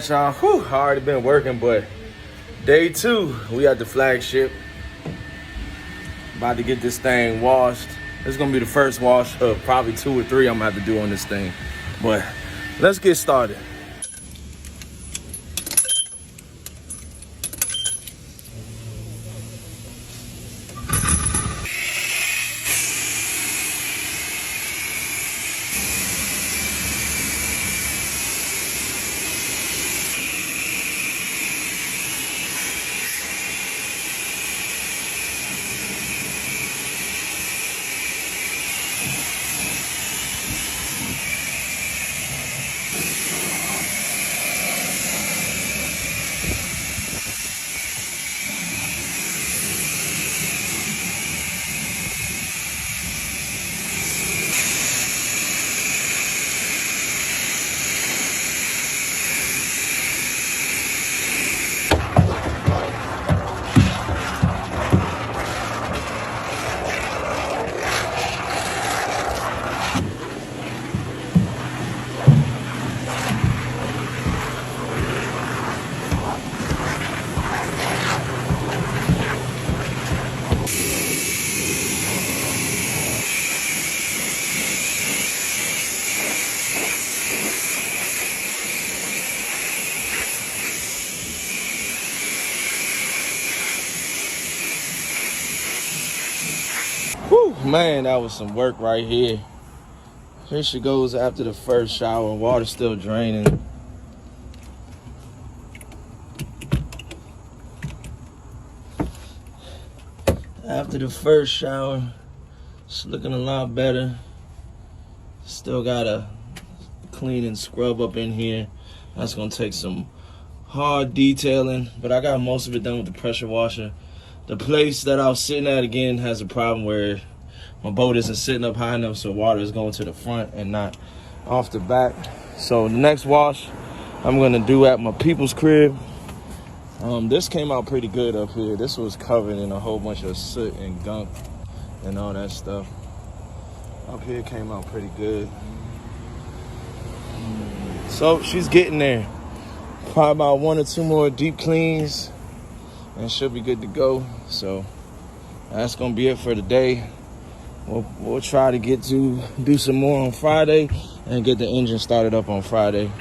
Y'all, whew, already been working, but day 2, we at the flagship. About to get this thing washed. This is gonna be the first wash of probably 2 or 3 I'm gonna have to do on this thing. But let's get started. Whew, man, that was some work right here. Here she goes after the first shower. Water's still draining. After the first shower, it's looking a lot better. Still gotta clean and scrub up in here. That's gonna take some hard detailing, but I got most of it done with the pressure washer. The place that I was sitting at again has a problem where my boat isn't sitting up high enough, so water is going to the front and not off the back. So the next wash I'm gonna do at my people's crib. This came out pretty good up here. This was covered in a whole bunch of soot and gunk and all that stuff. Up here came out pretty good. So she's getting there. Probably about 1 or 2 more deep cleans and she'll be good to go. So that's gonna be it for today. We'll try to get to do some more on Friday and get the engine started up on Friday.